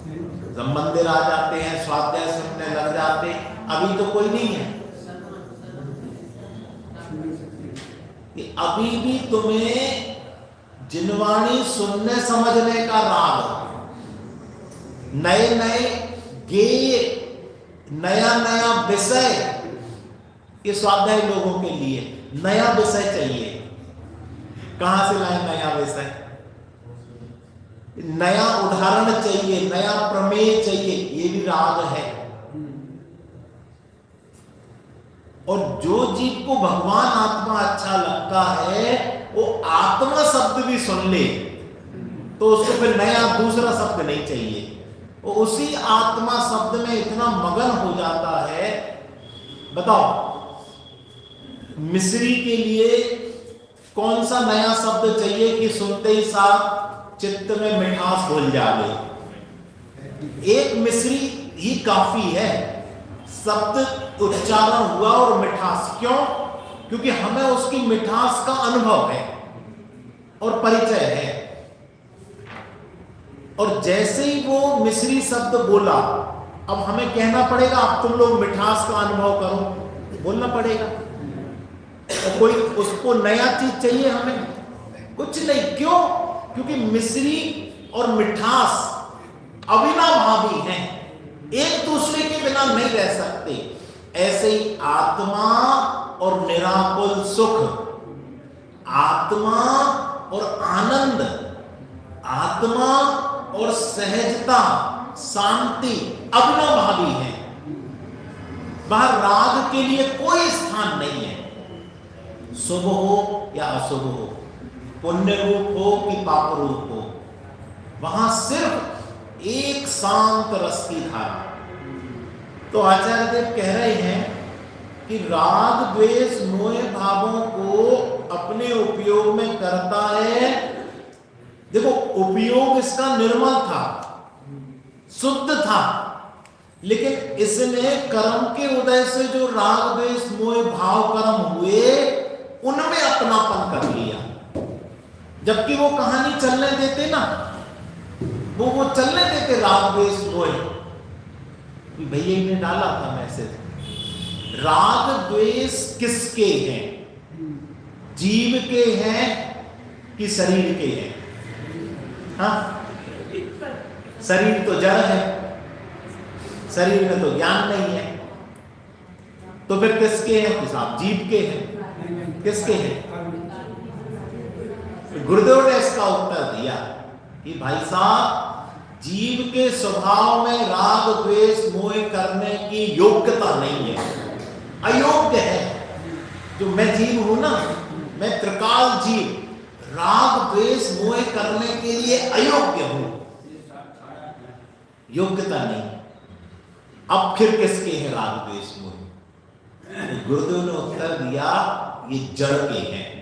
जब मंदिर आ जाते हैं, स्वाध्याय सुनने लग जाते, अभी तो कोई नहीं है। अभी भी तुम्हें जिनवाणी सुनने समझने का राग, नए नए गेय, नया नया विषय, ये स्वाध्याय लोगों के लिए नया विषय चाहिए। कहां से लाए नया विषय? नया उदाहरण चाहिए, नया प्रमेय चाहिए, ये भी राग है। और जो जीव को भगवान आत्मा अच्छा लगता है, वो आत्मा शब्द भी सुन ले तो उसको फिर नया दूसरा शब्द नहीं चाहिए। वो उसी आत्मा शब्द में इतना मगन हो जाता है। बताओ, मिस्री के लिए कौन सा नया शब्द चाहिए कि सुनते ही साथ चित्त में मिठास घुल जाए? एक मिस्री ही काफी है, शब्द उच्चारण हुआ और मिठास। क्यों? क्योंकि हमें उसकी मिठास का अनुभव है और परिचय है। और जैसे ही वो मिस्री शब्द बोला, अब हमें कहना पड़ेगा अब तुम लोग मिठास का अनुभव करो, बोलना पड़ेगा। और कोई उसको नया चीज चाहिए हमें? कुछ नहीं। क्यों? क्योंकि मिस्री और मिठास अविनाभावी हैं, एक दूसरे के बिना नहीं रह सकते। ऐसे ही आत्मा और निराकुल सुख, आत्मा और आनंद, आत्मा और सहजता, शांति अविनाभावी है। वहां राग के लिए कोई स्थान नहीं है। शुभ हो या अशुभ हो, पुण्य रूप हो कि पाप रूप हो, वहां सिर्फ एक शांत रस की धारा। तो आचार्य देव कह रहे हैं कि राग द्वेष मोह भावों को अपने उपयोग में करता है। देखो, उपयोग इसका निर्मल था, शुद्ध था, लेकिन इसने कर्म के उदय से जो राग द्वेष मोह भाव कर्म हुए, उनमें अपनापन कर लिया। जबकि वो कहानी चलने देते ना, वो चलने देते राग द्वेष मोह। भैया ने डाला था मैसेज, राग द्वेष किसके हैं? जीव के हैं कि शरीर के हैं? हाँ, शरीर तो जड़ है, शरीर में तो ज्ञान नहीं है, तो फिर किसके हैं? कि साहब जीव के हैं। किसके हैं? गुरुदेव ने इसका उत्तर दिया कि भाई साहब, जीव के स्वभाव में राग द्वेष मोह करने की योग्यता नहीं है, अयोग्य है। जो मैं जीव हूं ना, मैं त्रिकाल जीव, राग द्वेष मोह करने के लिए अयोग्य हूं, योग्यता नहीं। अब फिर किसके हैं राग द्वेष मोह? गुरुदेव ने उत्तर दिया, ये जड़ के हैं।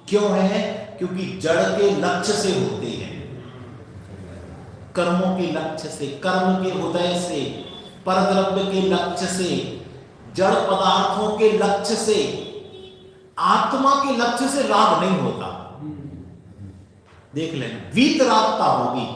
क्यों है? क्योंकि जड़ के लक्ष्य से होते हैं, कर्मों के लक्ष्य से, कर्म के उदय से, परद्रव्य के लक्ष्य से, जड़ पदार्थों के लक्ष्य से, आत्मा के लक्ष्य से राग नहीं होता। देख लेना, वीतरागता होगी।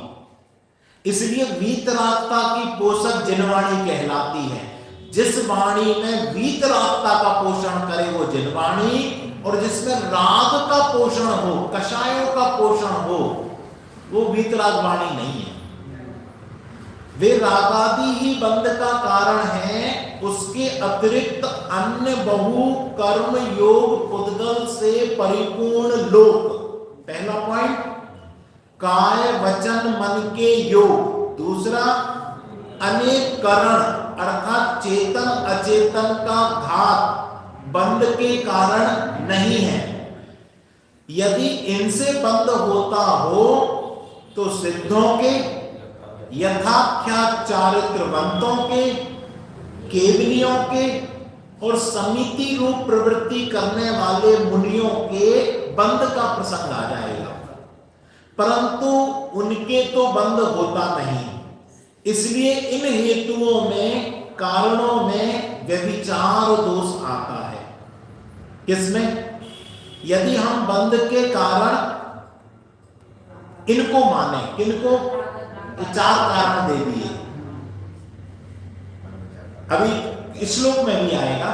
इसलिए वीतरागता की पोषक जिनवाणी कहलाती है। जिस वाणी में वीतरागता का पोषण करे वो जिनवाणी, और जिसमें राग का पोषण हो, कषायों का पोषण हो, वो वीतराग वाणी नहीं है। वे रागादि ही बंध का कारण है, उसके अतिरिक्त अन्य बहु कर्म योग उद्गल से परिपूर्ण लोक। पहला पॉइंट, काय वचन मन के योग। दूसरा, अनेक करण अर्थात चेतन अचेतन का घात बंध के कारण नहीं है। यदि इनसे बंध होता हो तो सिद्धों के, यथाख्यात चारित्रवंतों के, केवलियों के और समिति रूप प्रवृत्ति करने वाले मुनियों के बंध का प्रसंग आ जाएगा। परंतु उनके तो बंध होता नहीं, इसलिए इन हेतुओं में, कारणों में व्यभिचार दोष आता है। किसमें? यदि हम बंध के कारण इनको माने, किनको? ये 4 कारण दे दिए। अभी श्लोक में भी आएगा।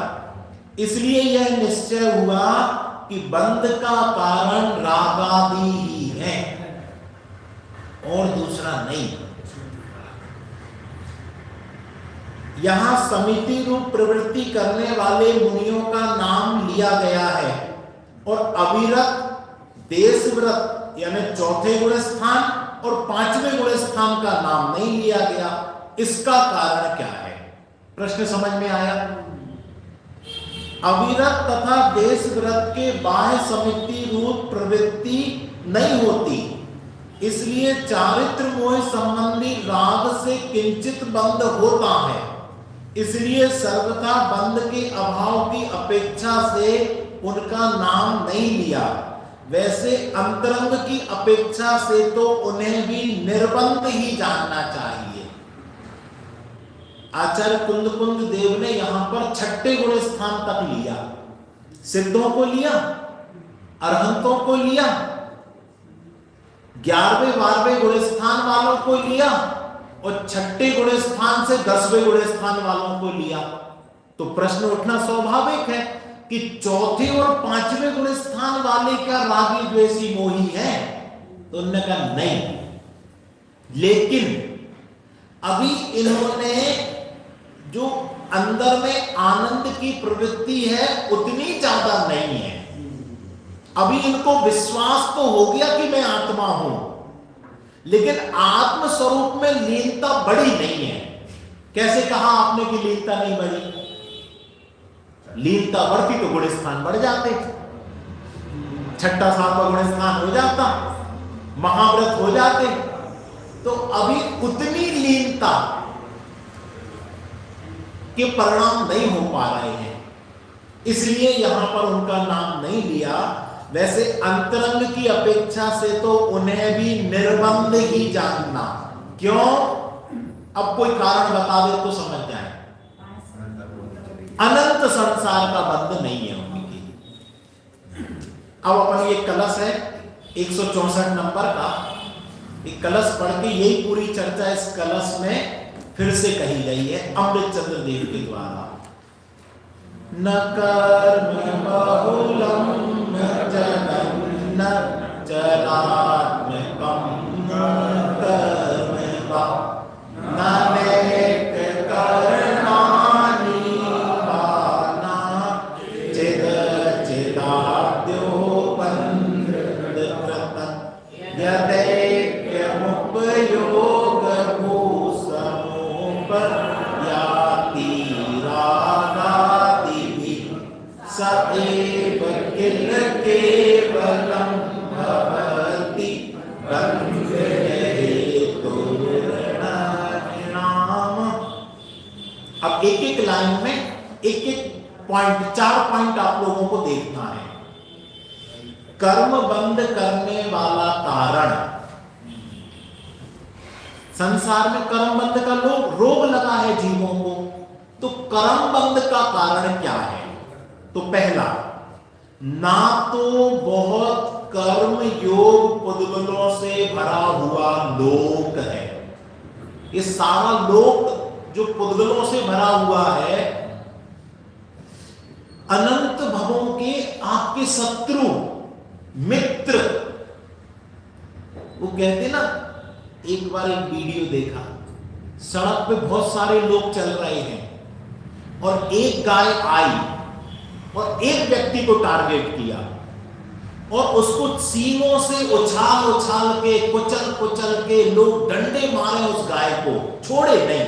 इसलिए यह निश्चय हुआ कि बंध का कारण रागादि ही है और दूसरा नहीं। यहां समिति रूप प्रवृत्ति करने वाले मुनियों का नाम लिया गया है और अविरत, देशव्रत यानी चौथे गुण स्थान और 5वें गुण स्थान का नाम नहीं लिया गया। इसका कारण क्या है? प्रश्न समझ में आया? अविरत तथा देशव्रत के बाह्य समिति रूप प्रवृत्ति नहीं होती, इसलिए चारित्र मोह संबंधी राग से किंचित बंध होता है। इसलिए सर्वथा बंध के अभाव की अपेक्षा से उनका नाम नहीं लिया। वैसे अंतरंग की अपेक्षा से तो उन्हें भी निर्बंध ही जानना चाहिए। आचार्य कुंद देव ने यहां पर 6ठे गुण स्थान तक लिया। सिद्धों को लिया, अरहंतों को लिया, 11वें 12वें गुण स्थान वालों को लिया और 6ठे गुण स्थान से 10वें गुण स्थान वालों को लिया। तो प्रश्न उठना स्वाभाविक है कि चौथे और 5वें गुण स्थान वाले क्या रागी द्वेषी मोही हैं? तो उन्होंने कहा नहीं, लेकिन अभी इन्होंने जो अंदर में आनंद की प्रवृत्ति है उतनी ज्यादा नहीं है। अभी इनको विश्वास तो हो गया कि मैं आत्मा हूं, लेकिन आत्म स्वरूप में लीनता बड़ी नहीं है। कैसे कहा आपने कि लीनता नहीं बढ़ी? लीनता बढ़ती तो गुण स्थान बढ़ जाते, 6ठा 7वां गुण स्थान हो जाता, महाव्रत हो जाते। तो अभी उतनी लीनता के परिणाम नहीं हो पा रहे हैं, इसलिए यहां पर उनका नाम नहीं लिया। वैसे अंतरंग की अपेक्षा से तो उन्हें भी निर्बंध ही जानना। क्यों? अब कोई कारण बता दे तो समझ जाए। अनंत संसार का बंध नहीं है उनकी। अब अपन ये कलश है 164 नंबर का, एक कलश पढ़ के यही पूरी चर्चा इस कलश में फिर से कही गई है अमृत चंद्र देव के द्वारा। न कर्म बहुलम न जगन न चरात्मकम कर्म ननेक करणानि बाना चिद चिदाद्योपन्द्रकृत यदैक्यमुपयोग याति रागादिभिः स एव किल केवलं भवति अब एक एक लाइन में एक एक पॉइंट, 4 पॉइंट आप लोगों को देखना है। कर्म बंद करने वाला कारण, संसार में कर्म बंध का रोग लगा है जीवों को, तो कर्म बंध का कारण क्या है? तो पहला, ना तो बहुत कर्म योग पुद्गलों से भरा हुआ लोक है। ये सारा लोक जो पुद्गलों से भरा हुआ है, अनंत भवों के आपके शत्रु मित्र, वो कहते ना, एक बार एक वीडियो देखा, सड़क पे बहुत सारे लोग चल रहे हैं और एक गाय आई और एक व्यक्ति को टारगेट किया और उसको सींगों से उछाल उछाल के, कुचल कुचल के लोग डंडे मारे उस गाय को, छोड़े नहीं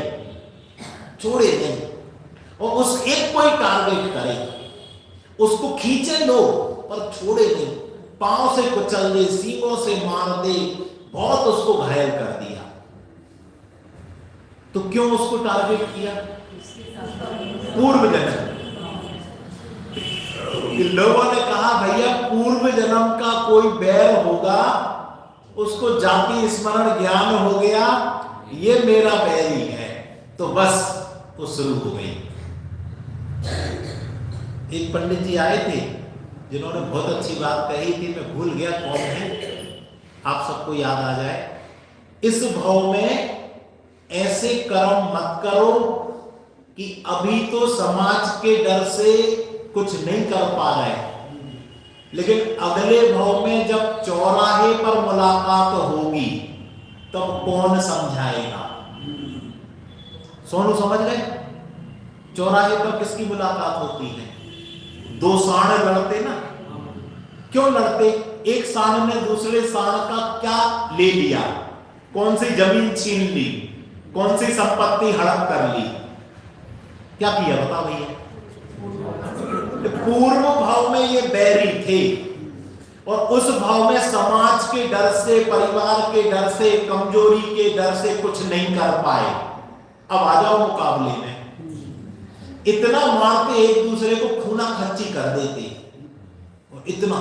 और उस एक को ही टारगेट करे, उसको खींचे लोग पर छोड़े नहीं, पांव से कुचल दे, सींगों से मार दे, बहुत उसको घायल कर दिया। तो क्यों उसको टारगेट किया? पूर्व जन्म। लोगों ने कहा भैया पूर्व जन्म का कोई बैर होगा, उसको जाति स्मरण ज्ञान हो गया, ये मेरा बैरी है, तो बस वो शुरू हो गई। एक पंडित जी आए थे जिन्होंने बहुत अच्छी बात कही थी, मैं भूल गया कौन है, आप सबको याद आ जाए। इस भाव में ऐसे कर्म मत करो कि अभी तो समाज के डर से कुछ नहीं कर पा रहे, लेकिन अगले भाव में जब चौराहे पर मुलाकात होगी तब कौन समझाएगा। सोनू समझ गए? चौराहे पर किसकी मुलाकात होती है? दो सांड लड़ते ना, क्यों लड़ते? एक सांड ने दूसरे सांड का क्या ले लिया? कौन सी जमीन छीन ली, कौन सी संपत्ति हड़प कर ली? क्या किया बता भैया? पूर्व भाव में ये बैरी थे और उस भाव में समाज के डर से, परिवार के डर से, कमजोरी के डर से कुछ नहीं कर पाए। अब आ जाओ मुकाबले में, इतना मारते एक दूसरे को खूना खर्ची कर देते, इतना।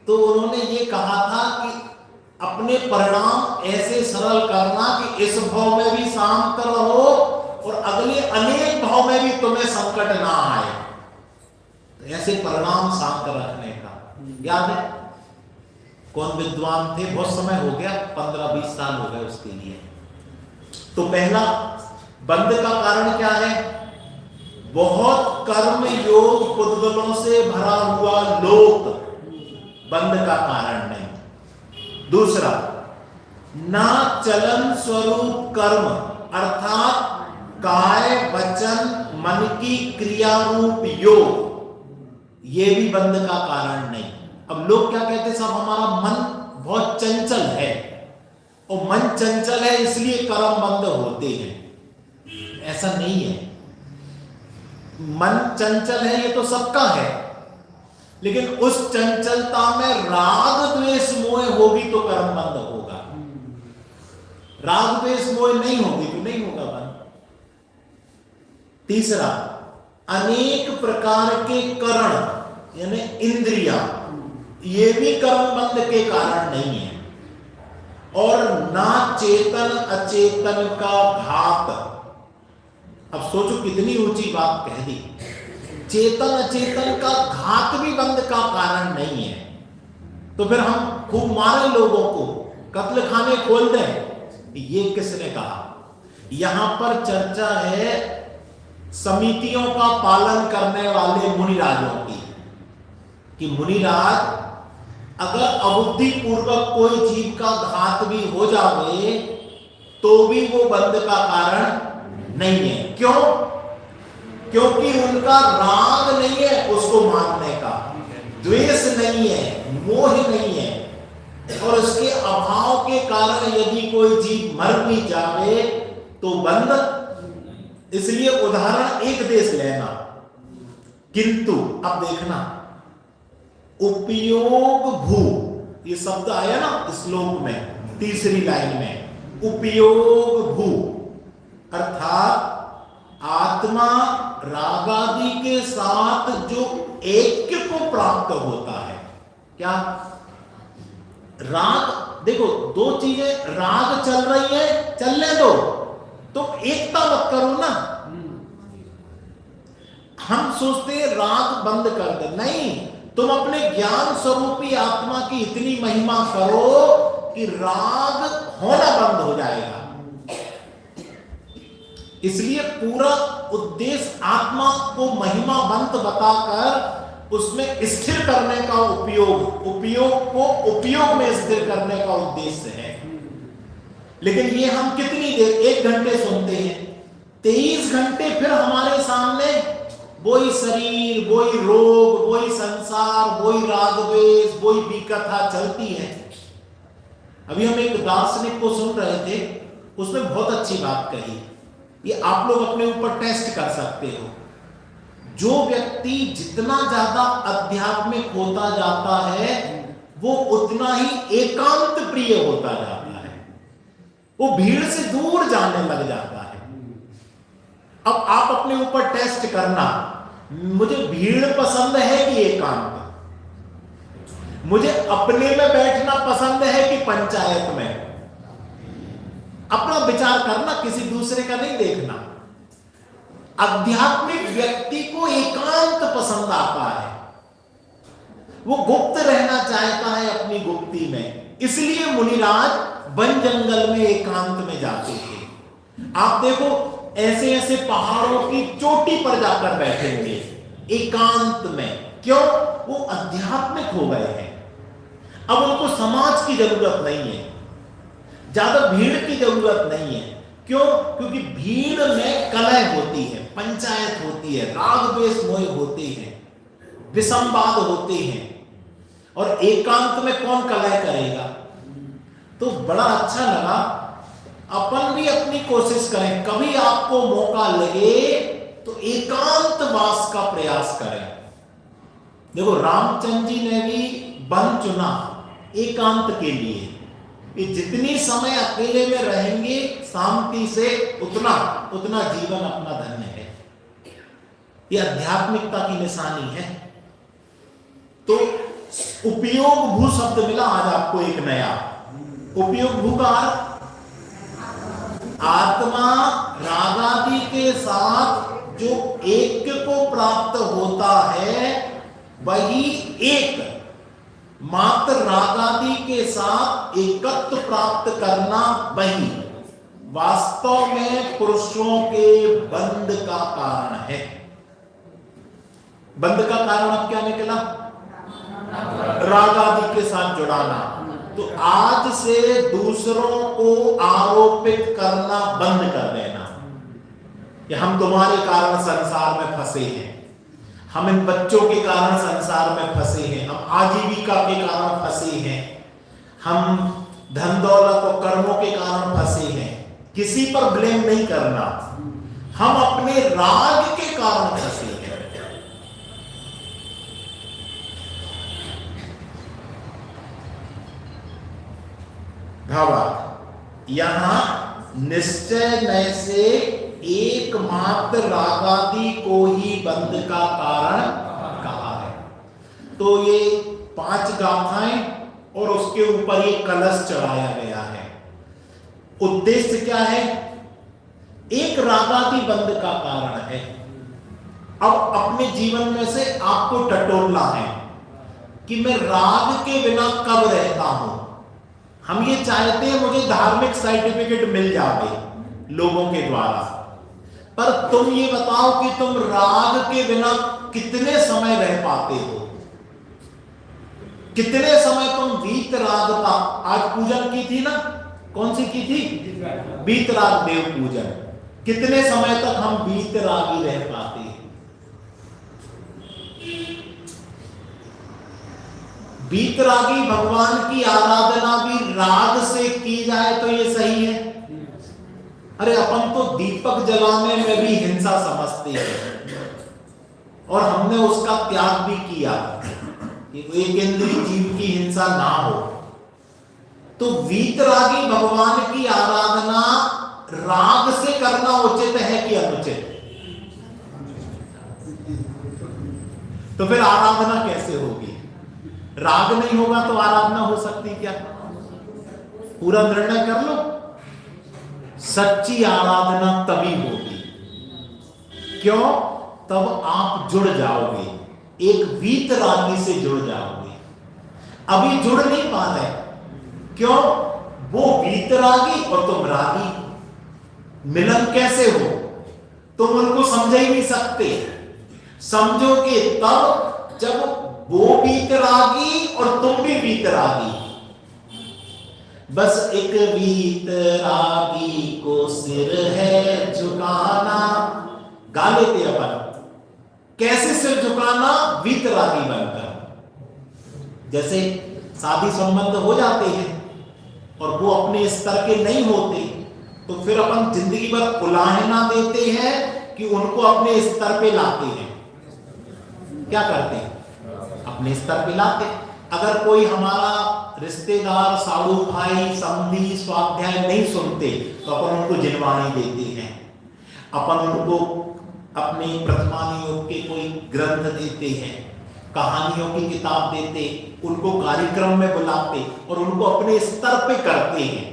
तो उन्होंने ये कहा था कि अपने परिणाम ऐसे सरल करना कि इस भाव में भी शांत रहो और अगले अनेक भाव में भी तुम्हें संकट ना आए। तो ऐसे परिणाम शांत रखने का याद है? कौन विद्वान थे? बहुत समय हो गया, 15-20 साल हो गए उसके लिए। तो पहला बंद का कारण क्या है? बहुत कर्म योग पुद्गलों से भरा हुआ लोक बंद का कारण नहीं। दूसरा, ना चलन स्वरूप कर्म अर्थात काय वचन मन की क्रिया रूप योग, ये भी बंद का कारण नहीं। अब लोग क्या कहते हैं? साहब हमारा मन बहुत चंचल है और मन चंचल है इसलिए कर्म बंद होते हैं। ऐसा नहीं है। मन चंचल है ये तो सबका है, लेकिन उस चंचलता में राग द्वेष मोह होगी तो कर्म बंद होगा। राग द्वेष मोह नहीं होगी तो नहीं होगा बंद। तीसरा, अनेक प्रकार के करण यानी इंद्रिया, ये भी कर्म बंद के कारण नहीं है। और ना चेतन अचेतन का घात। अब सोचो कितनी ऊंची बात कह दी। चेतन अचेतन का घात भी बंद का कारण नहीं है। तो फिर हम खूब मारे लोगों को, कत्ल खाने खोल दें, ये किसने कहा? यहां पर चर्चा है समितियों का पालन करने वाले मुनिराजों की, कि मुनिराज अगर अबुद्धि पूर्वक कोई जीव का घात भी हो जावे तो भी वो बंद का कारण नहीं है। क्यों? क्योंकि उनका राग नहीं है उसको मारने का, द्वेष नहीं है, मोह नहीं है, और उसके अभाव के कारण यदि कोई जीव मर भी जावे तो बंद। इसलिए उदाहरण एक देश लेना, किंतु अब देखना, उपयोग भू ये शब्द आया ना श्लोक में, तीसरी लाइन में, उपयोग भू अर्थात आत्मा रागादि के साथ जो ऐक्य को प्राप्त होता है। क्या राग? देखो दो चीजें, राग चल रही है, चलने दो, तो एकता मत करो ना। हम सोचते हैं राग बंद कर दे, नहीं, तुम अपने ज्ञान स्वरूपी आत्मा की इतनी महिमा करो कि राग होना बंद हो जाएगा। इसलिए पूरा उद्देश्य आत्मा को महिमावंत बताकर उसमें स्थिर करने का उपयोग को उपयोग में स्थिर करने का उद्देश्य है। लेकिन ये हम कितनी देर, 1 घंटे सुनते हैं, 23 घंटे फिर हमारे सामने वही शरीर, वही रोग, वही संसार, वही राग द्वेष, वही विकथा चलती है। अभी हम एक दार्शनिक को सुन रहे थे, उसने बहुत अच्छी बात कही, ये आप लोग अपने ऊपर टेस्ट कर सकते हो। जो व्यक्ति जितना ज्यादा आध्यात्मिक होता जाता है वो उतना ही एकांत प्रिय होता जाता है, वो भीड़ से दूर जाने लग जाता है। अब आप अपने ऊपर टेस्ट करना, मुझे भीड़ पसंद है कि एकांत? मुझे अपने में बैठना पसंद है कि पंचायत में? अपना विचार करना, किसी दूसरे का नहीं देखना। आध्यात्मिक व्यक्ति को एकांत पसंद आता है, वो गुप्त रहना चाहता है अपनी गुप्ती में। इसलिए मुनिराज वन जंगल में एकांत में जाते थे। आप देखो ऐसे ऐसे पहाड़ों की चोटी पर जाकर बैठेंगे एकांत में। क्यों? वो आध्यात्मिक हो गए हैं। अब उनको समाज की जरूरत नहीं है, ज्यादा भीड़ की जरूरत नहीं है। क्यों? क्योंकि भीड़ में कलह होती है, पंचायत होती है, राग द्वेष मोह होते हैं, विसंवाद होते हैं, और एकांत में कौन कलह करेगा? तो बड़ा अच्छा लगा। अपन भी अपनी कोशिश करें, कभी आपको मौका लगे तो एकांत वास का प्रयास करें। देखो रामचंद्र जी ने भी वन चुना एकांत के लिए। कि जितनी समय अकेले में रहेंगे शांति से, उतना जीवन अपना धन्य है। यह आध्यात्मिकता की निशानी है। तो उपयोग भू शब्द मिला आज आपको एक नया। उपयोग भू का अर्थ आत्मा रागादि के साथ जो ऐक्य को प्राप्त होता है वही एक, मात्र रागादि के साथ एकत्व प्राप्त करना वही वास्तव में पुरुषों के बंध का कारण है। बंध का कारण अब क्या निकला? रागादि के साथ जुड़ाना। तो आज से दूसरों को आरोपित करना बंद कर देना कि हम तुम्हारे कारण संसार में फंसे हैं, हम इन बच्चों के कारण संसार में फंसे हैं, हम आजीविका के कारण फंसे हैं, हम धन दौलत और कर्मों के कारण फंसे हैं। किसी पर ब्लेम नहीं करना, हम अपने राग के कारण फंसे हैं। भावार्थ यहां निश्चय नय से एकमात्र रागादि को ही बंध का कारण कहा है। तो ये 5 गाथाएं और उसके ऊपर ये कलश चढ़ाया गया है। उद्देश्य क्या है? एक रागादि बंध का कारण है। अब अपने जीवन में से आपको टटोलना है कि मैं राग के बिना कब रहता हूं। हम ये चाहते हैं मुझे धार्मिक सर्टिफिकेट मिल जाए लोगों के द्वारा, पर तुम ये बताओ कि तुम राग के बिना कितने समय रह पाते हो? कितने समय तुम वीतराग का, आज पूजन की थी ना, कौन सी की थी? वीतराग देव पूजन। कितने समय तक हम वीतरागी रह पाते हैं? वीतरागी भगवान की आराधना भी राग से की जाए तो ये सही है। अरे अपन तो दीपक जलाने में भी हिंसा समझते हैं और हमने उसका त्याग भी किया कि एक इंद्रिय जीव की हिंसा ना हो। तो वीतरागी भगवान की आराधना राग से करना उचित है कि अनुचित? तो फिर आराधना कैसे होगी? राग नहीं होगा तो आराधना हो सकती क्या? पूरा निर्णय कर लो। सच्ची आराधना तभी होगी, क्यों? तब आप जुड़ जाओगे, एक वीतरागी से जुड़ जाओगे। अभी जुड़ नहीं पा रहे, क्यों? वो वीतरागी और तुम रागी, मिलन कैसे हो? तुम उनको समझ ही नहीं सकते। समझोगे तब जब वो वीतरागी और तुम भी वीतरागी। बस एक वीतरागी को सिर है झुकाना, गा लेते अपन। कैसे सिर झुकाना? वीतरागी बनकर। जैसे शादी संबंध हो जाते हैं और वो अपने स्तर के नहीं होते, तो फिर अपन जिंदगी भर उलाहना देते हैं कि उनको अपने स्तर पे लाते हैं। क्या करते हैं? अपने स्तर पे लाते। अगर कोई हमारा रिश्तेदार, साड़ू भाई, समधी, स्वाध्याय नहीं सुनते तो अपन उनको जिनवाणी देते हैं। अपन उनको अपने प्रथमानी योग के कोई ग्रंथ देते हैं, कहानियों की किताब देते, उनको कार्यक्रम में बुलाते और उनको अपने स्तर पे करते हैं।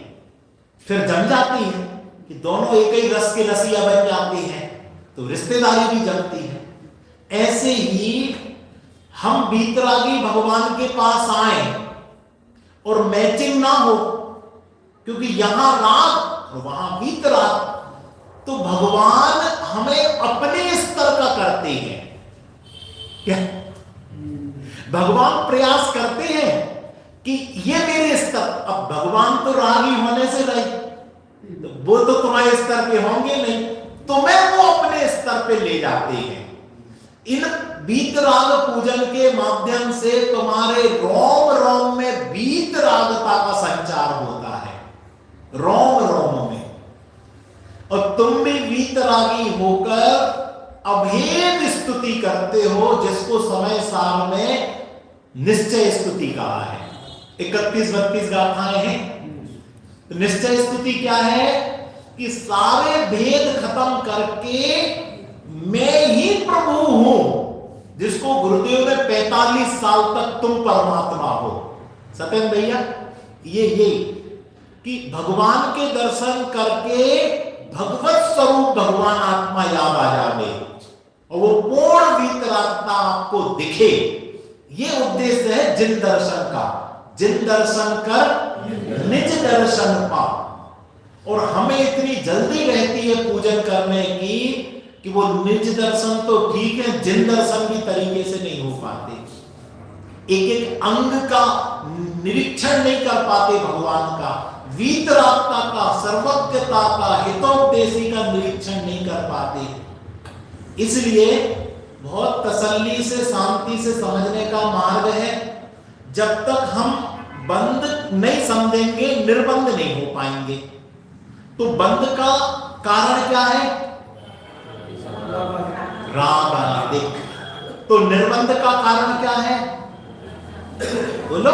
फिर जम जाती है कि दोनों एक ही रस के रसिया बन जाते हैं, तो रिश्तेदारी भी जमती है। ऐसे ही हम वीतरागी भगवान के पास आए और मैचिंग ना हो, क्योंकि यहां राग और वहां वीतराग। तो भगवान हमें अपने स्तर का करते हैं क्या? भगवान प्रयास करते हैं कि ये मेरे स्तर। अब भगवान तो रागी होने से रहे, तो वो तो तुम्हारे स्तर पे होंगे नहीं, तुम्हें वो अपने स्तर पे ले जाते हैं। इन वीतराग पूजन के माध्यम से तुम्हारे रोम रोम में वीतरागता का संचार होता है, रोम रोम में, और तुम भी वीतरागी होकर अभेद स्तुति करते हो, जिसको समय सार में निश्चय स्तुति कहा है। 31-32 गाथाएं हैं। तो निश्चय स्तुति क्या है कि सारे भेद खत्म करके मैं ही प्रभु हूं, जिसको गुरुदेव ने 45 साल तक तुम परमात्मा हो। सत्यन भैया, ये कि भगवान के दर्शन करके भगवत स्वरूप भगवान आत्मा याद आ जावे और वो पूर्ण वीतरागता आपको दिखे, ये उद्देश्य है जिन दर्शन का। जिन दर्शन कर निज दर्शन पा। और हमें इतनी जल्दी रहती है पूजन करने की कि वो निज दर्शन तो ठीक है, जिन दर्शन भी तरीके से नहीं हो पाते। एक एक अंग का निरीक्षण नहीं कर पाते भगवान का, वीतरागता का, सर्वज्ञता का, हितोपदेशी का निरीक्षण नहीं कर पाते। इसलिए बहुत तसल्ली से, शांति से समझने का मार्ग है। जब तक हम बंद नहीं समझेंगे, निर्बंध नहीं हो पाएंगे। तो बंद का कारण क्या है? राग आदि। तो निर्बंध का कारण क्या है? बोलो,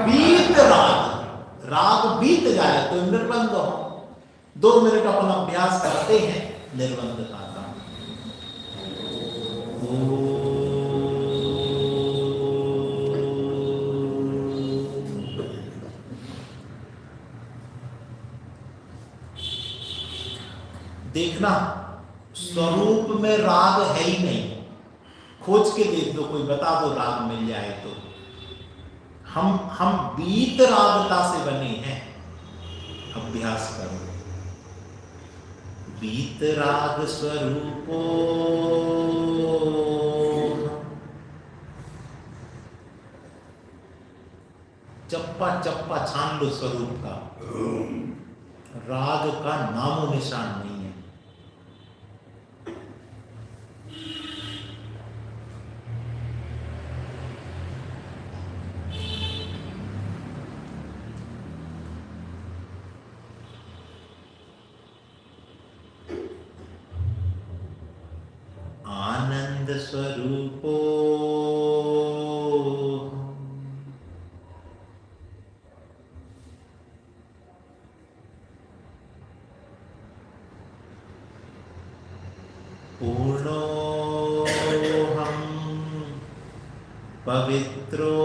बीत राग। राग बीत जाए तो निर्बंध हो। 2 मिनट अपन अभ्यास करते हैं निर्बंध का। देखना, स्वरूप में राग है ही नहीं। खोज के देख दो, कोई बता दो राग मिल जाए तो। हम बीत रागता से बने हैं। अभ्यास करो। बीत राग स्वरूपो चप्पा चप्पा छान लो स्वरूप का। राग का नामो निशान नहीं है। आनंद स्वरूपो पूर्णोऽहं पवित्रो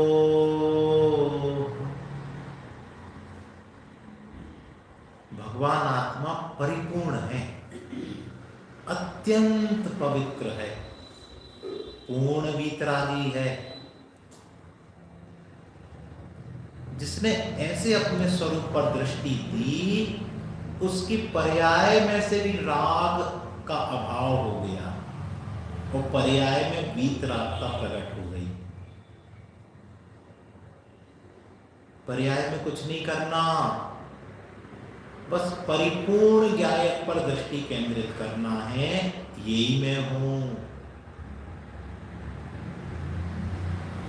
भगवान आत्मा परिपूर्ण है, अत्यंत पवित्र है, पूर्ण वीतरागी है। जिसने ऐसे अपने स्वरूप पर दृष्टि दी, उसकी पर्याय में से भी राग का अभाव हो गया और पर्याय में वीतरागता प्रकट हो गई। पर्याय में कुछ नहीं करना, बस परिपूर्ण ज्ञायक पर दृष्टि केंद्रित करना है। यही मैं हूं,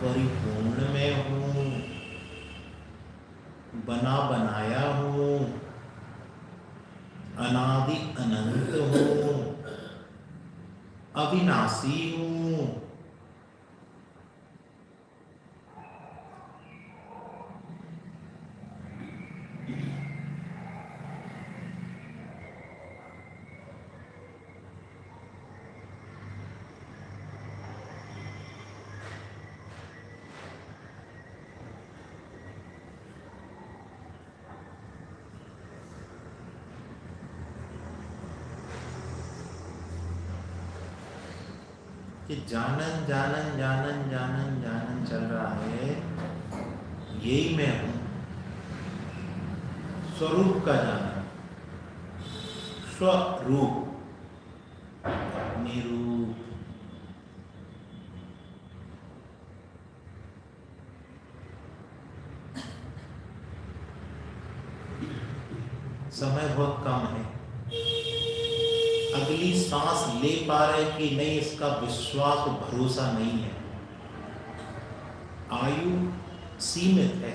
परिपूर्ण मैं हूं, बना बनाया हूं, अनादि अनंत हूं, अविनाशी हूं। कि जानन जानन जानन जानन जानन चल रहा है, यही मैं हूं। स्वरूप का जानना, स्वरूप, अपनी रूप। समय बहुत कम है, अगली सांस ले पा रहे कि नहीं इसका विश्वास और भरोसा नहीं है। आयु सीमित है,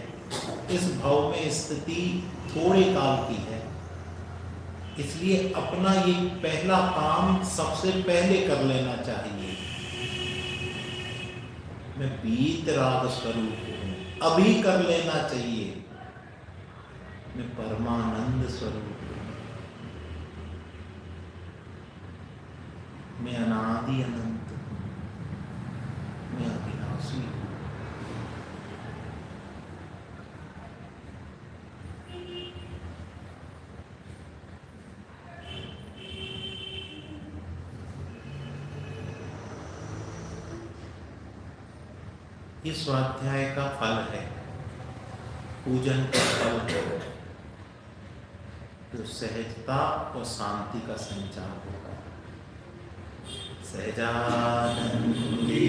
इस भाव में स्थिति थोड़े काल की है, इसलिए अपना ये पहला काम सबसे पहले कर लेना चाहिए। मैं वीतराग स्वरूप हूं, अभी कर लेना चाहिए। मैं परमानंद स्वरूप हूं, मैं अनादि अनंत हूं, मैं अविनाशी हूं। इस स्वाध्याय का फल है, पूजन का फल है, तो सहजता और शांति का संचार होगा। सहजानंदी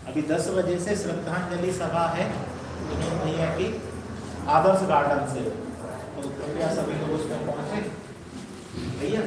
अभी 10 बजे से श्रद्धांजलि सभा है विनोद भैया की आदर्श गार्डन से, तो कृपया सभी लोग उसमें पहुंचे भैया।